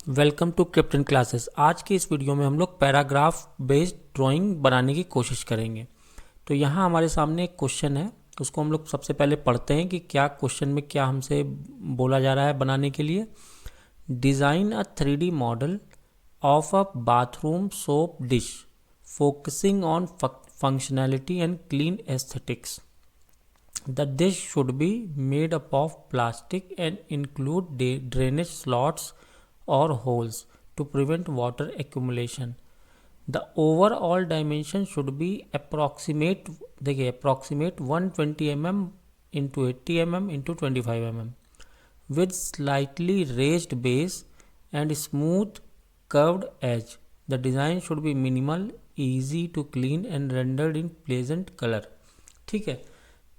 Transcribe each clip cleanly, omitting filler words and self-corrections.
Welcome to krypton classes. आज की इस वीडियो में हम लोग पैराग्राफ बेस्ड ड्राइंग बनाने की कोशिश करेंगे। तो यहाँ हमारे सामने एक क्वेश्चन है, उसको हम लोग सबसे पहले पढ़ते हैं कि क्या क्वेश्चन में क्या हमसे बोला जा रहा है बनाने के लिए। Design a 3D model of a bathroom soap dish focusing on functionality and clean aesthetics. The dish should be made up of plastic and include drainage slots or holes to prevent water accumulation. The overall dimension should be approximate 120 mm into 80 mm into 25 mm with slightly raised base and smooth curved edge. The design should be minimal, easy to clean and rendered in pleasant color. ठीक है,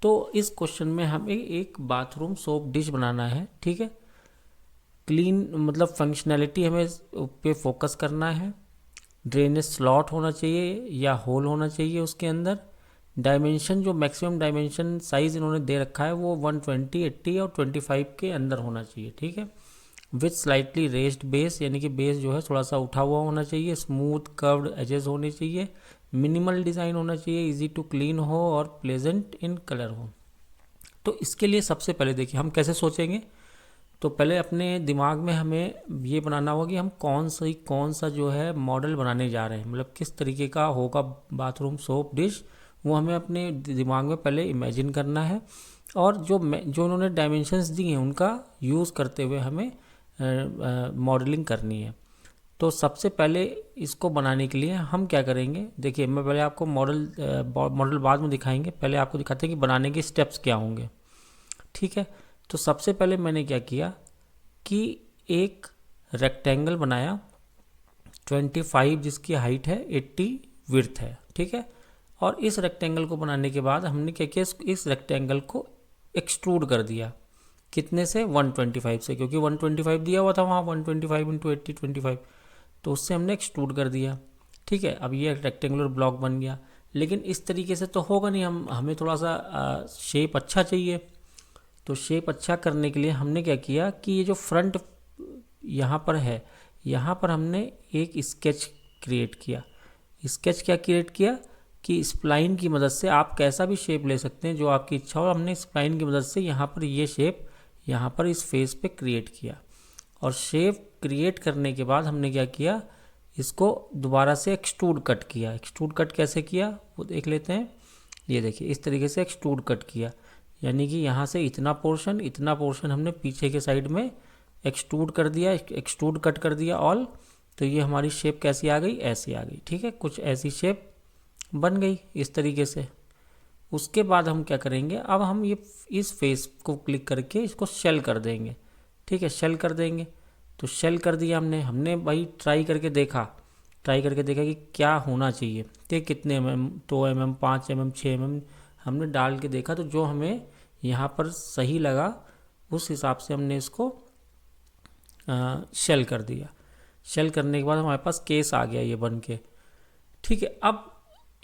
तो इस question में हमें एक bathroom soap dish बनाना है। ठीक है, क्लीन मतलब फंक्शनैलिटी हमें पे फोकस करना है। ड्रेनेज स्लॉट होना चाहिए या होल होना चाहिए उसके अंदर। डायमेंशन जो मैक्सिमम डायमेंशन साइज़ इन्होंने दे रखा है वो 120, 80 और 25 के अंदर होना चाहिए। ठीक है, विथ स्लाइटली रेस्ड बेस, यानी कि बेस जो है थोड़ा सा उठा हुआ होना चाहिए। स्मूथ कर्व्ड एजेस होने चाहिए। मिनिमल डिज़ाइन होना चाहिए, इजी टू क्लीन हो और प्लेजेंट इन कलर हो। तो इसके लिए सबसे पहले देखिए हम कैसे सोचेंगे। तो पहले अपने दिमाग में हमें ये बनाना होगा कि हम कौन सा जो है मॉडल बनाने जा रहे हैं, मतलब किस तरीके का होगा बाथरूम सोप डिश, वो हमें अपने दिमाग में पहले इमेजिन करना है। और जो उन्होंने डायमेंशंस दी हैं उनका यूज़ करते हुए हमें मॉडलिंग करनी है। तो सबसे पहले इसको बनाने के लिए हम क्या करेंगे, देखिए मैं पहले आपको मॉडल बाद में दिखाएंगे, पहले आपको दिखाते हैं कि बनाने के स्टेप्स क्या होंगे। ठीक है, तो सबसे पहले मैंने क्या किया कि एक रेक्टेंगल बनाया 25 जिसकी हाइट है, 80 विड्थ है। ठीक है, और इस रेक्टेंगल को बनाने के बाद हमने क्या किया, इस रेक्टेंगल को एक्सट्रूड कर दिया। कितने से? 125 से, क्योंकि 125 दिया हुआ था वहाँ, 125 इंटू 80 25, तो उससे हमने एक्सट्रूड कर दिया। ठीक है, अब ये रेक्टेंगुलर ब्लॉक बन गया। लेकिन इस तरीके से तो होगा नहीं, हमें थोड़ा सा शेप अच्छा चाहिए। तो शेप अच्छा करने के लिए हमने क्या किया कि ये जो फ्रंट यहाँ पर है, यहाँ पर हमने एक स्केच क्रिएट किया। स्केच क्या क्रिएट किया कि स्प्लाइन की मदद से आप कैसा भी शेप ले सकते हैं जो आपकी इच्छा हो। हमने स्प्लाइन की मदद से यहाँ पर ये शेप यहाँ पर इस फेस पे क्रिएट किया। और शेप क्रिएट करने के बाद हमने क्या किया, इसको दोबारा से एक्सट्रूड कट किया। एक्सट्रूड कट कैसे किया वो देख लेते हैं। ये देखिए इस तरीके से एक्सट्रूड कट किया, यानी कि यहाँ से इतना पोर्शन हमने पीछे के साइड में एक्सट्रूड कर दिया, एक्सट्रूड कट कर दिया ऑल। तो ये हमारी शेप कैसी आ गई, ऐसी आ गई। ठीक है, कुछ ऐसी शेप बन गई इस तरीके से। उसके बाद हम क्या करेंगे, अब हम ये इस फेस को क्लिक करके इसको शेल कर देंगे। ठीक है, शेल कर देंगे। तो शेल कर दिया हमने भाई ट्राई करके देखा कि क्या होना चाहिए। ठीक, कितने mm, 2 mm, 5 mm, 6 mm हमने डाल के देखा। तो जो हमें यहाँ पर सही लगा उस हिसाब से हमने इसको शेल कर दिया। शेल करने के बाद हमारे पास केस आ गया ये बन के। ठीक है, अब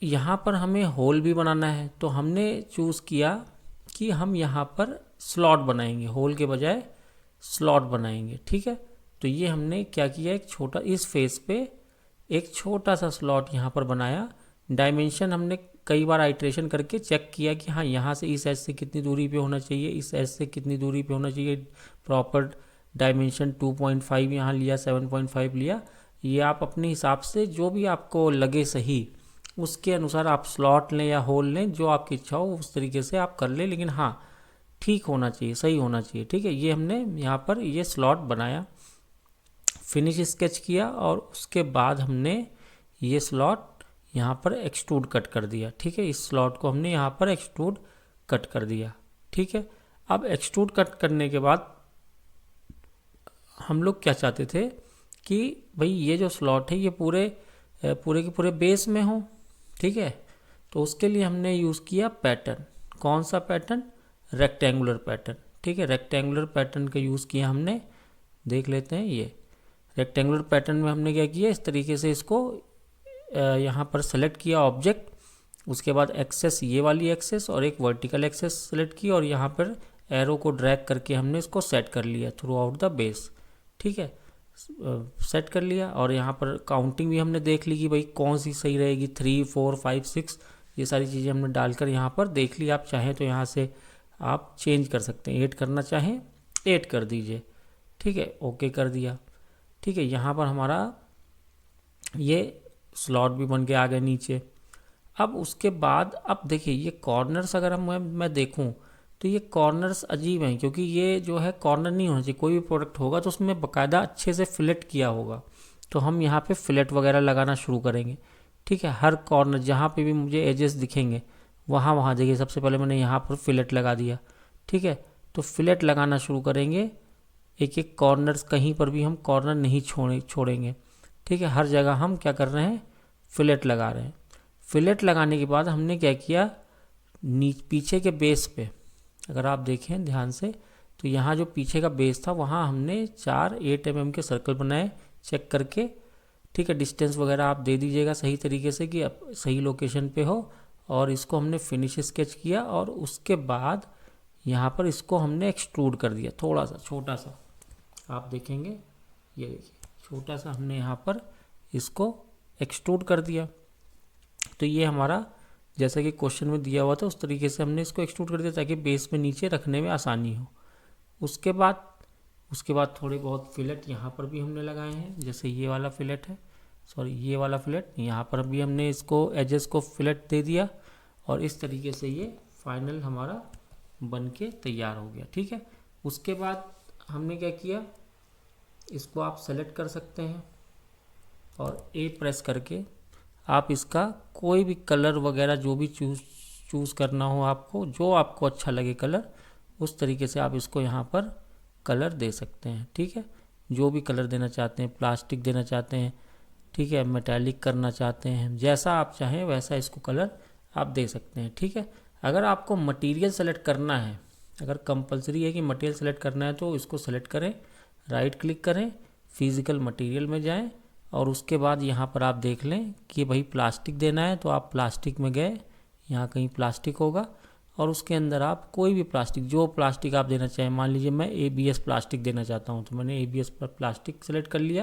यहाँ पर हमें होल भी बनाना है, तो हमने चूज़ किया कि हम यहाँ पर स्लॉट बनाएंगे, होल के बजाय स्लॉट बनाएंगे। ठीक है, तो ये हमने क्या किया, एक छोटा इस फेस पे एक छोटा सा स्लॉट यहाँ पर बनाया। डायमेंशन हमने कई बार आइट्रेशन करके चेक किया कि हाँ यहाँ से इस एज से कितनी दूरी पे होना चाहिए, इस एज से कितनी दूरी पे होना चाहिए। प्रॉपर डायमेंशन 2.5 यहाँ लिया, 7.5 लिया। ये आप अपने हिसाब से जो भी आपको लगे सही उसके अनुसार आप स्लॉट लें या होल लें, जो आपकी इच्छा हो उस तरीके से आप कर लें, लेकिन हाँ ठीक होना चाहिए, सही होना चाहिए। ठीक है, ये हमने यहाँ पर ये स्लॉट बनाया, फिनिश स्केच किया और उसके बाद हमने ये स्लॉट यहाँ पर एक्सट्रूड कट कर दिया। ठीक है, इस स्लॉट को हमने यहाँ पर एक्सट्रूड कट कर दिया। ठीक है, अब एक्सट्रूड कट करने के बाद हम लोग क्या चाहते थे कि भाई ये जो स्लॉट है ये पूरे के पूरे बेस में हो। ठीक है, तो उसके लिए हमने यूज़ किया पैटर्न। कौन सा पैटर्न? Rectangular pattern. ठीक है, रेक्टेंगुलर पैटर्न का यूज़ किया हमने, देख लेते हैं। ये रेक्टेंगुलर पैटर्न में हमने क्या किया, इस तरीके से इसको यहाँ पर सेलेक्ट किया ऑब्जेक्ट, उसके बाद एक्सेस, ये वाली एक्सेस और एक वर्टिकल एक्सेस सेलेक्ट की, और यहाँ पर एरो को ड्रैग करके हमने इसको सेट कर लिया थ्रू आउट द बेस। ठीक है, सेट कर लिया। और यहाँ पर काउंटिंग भी हमने देख ली कि भाई कौन सी सही रहेगी, 3, 4, 5, 6, ये सारी चीज़ें हमने डालकर यहाँ पर देख ली। आप चाहें तो यहाँ से आप चेंज कर सकते हैं, ऐड करना चाहें ऐड कर दीजिए, ठीक है, ओके कर दिया। ठीक है, यहाँ पर हमारा ये स्लॉट भी बन के आ गए नीचे। अब उसके बाद अब देखिए ये कॉर्नर्स अगर मैं देखूं तो ये कॉर्नर्स अजीब हैं, क्योंकि ये जो है कॉर्नर नहीं होना चाहिए। कोई भी प्रोडक्ट होगा तो उसमें बाकायदा अच्छे से फिलेट किया होगा। तो हम यहाँ पे फिलेट वगैरह लगाना शुरू करेंगे। ठीक है, हर कॉर्नर जहाँ पे भी मुझे एजेस दिखेंगे वहाँ वहाँ देखिए सबसे पहले मैंने यहाँ पर फिलेट लगा दिया। ठीक है, तो फिलेट लगाना शुरू करेंगे। एक एक कॉर्नर्स, कहीं पर भी हम कॉर्नर नहीं छोड़ेंगे। ठीक है, हर जगह हम क्या कर रहे हैं, फिलेट लगा रहे हैं। फिलेट लगाने के बाद हमने क्या किया, पीछे के बेस पे अगर आप देखें ध्यान से तो यहाँ जो पीछे का बेस था वहाँ हमने 4 8 mm के सर्कल बनाए चेक करके। ठीक है, डिस्टेंस वगैरह आप दे दीजिएगा सही तरीके से कि सही लोकेशन पे हो। और इसको हमने फिनिश स्केच किया और उसके बाद यहाँ पर इसको हमने एक्सट्रूड कर दिया थोड़ा सा, छोटा सा। आप देखेंगे ये देखिए छोटा सा हमने यहाँ पर इसको एक्सट्रूड कर दिया। तो ये हमारा जैसा कि क्वेश्चन में दिया हुआ था उस तरीके से हमने इसको एक्सट्रूड कर दिया ताकि बेस में नीचे रखने में आसानी हो। उसके बाद थोड़े बहुत फिलेट यहाँ पर भी हमने लगाए हैं, जैसे ये वाला फिलेट है, सॉरी ये वाला फिलेट, यहाँ पर भी हमने इसको एजेस को फिलेट दे दिया। और इस तरीके से ये फाइनल हमारा बन के तैयार हो गया। ठीक है, उसके बाद हमने क्या किया, इसको आप सेलेक्ट कर सकते हैं और ए प्रेस करके आप इसका कोई भी कलर वगैरह जो भी चूज़ करना हो आपको, जो आपको अच्छा लगे कलर, उस तरीके से आप इसको यहाँ पर कलर दे सकते हैं। ठीक है, जो भी कलर देना चाहते हैं, प्लास्टिक देना चाहते हैं, ठीक है, मेटालिक करना चाहते हैं, जैसा आप चाहें वैसा इसको कलर आप दे सकते हैं। ठीक है, अगर आपको मटेरियल सेलेक्ट करना है, अगर कंपलसरी है कि मटेरियल सेलेक्ट करना है तो इसको सेलेक्ट करें, राइट क्लिक करें, फिजिकल मटेरियल में जाएं और उसके बाद यहाँ पर आप देख लें कि भाई प्लास्टिक देना है तो आप प्लास्टिक में गए, यहाँ कहीं प्लास्टिक होगा और उसके अंदर आप कोई भी प्लास्टिक, जो प्लास्टिक आप देना चाहें, मान लीजिए मैं ABS प्लास्टिक देना चाहता हूँ तो मैंने ABS पर प्लास्टिक सेलेक्ट कर लिया।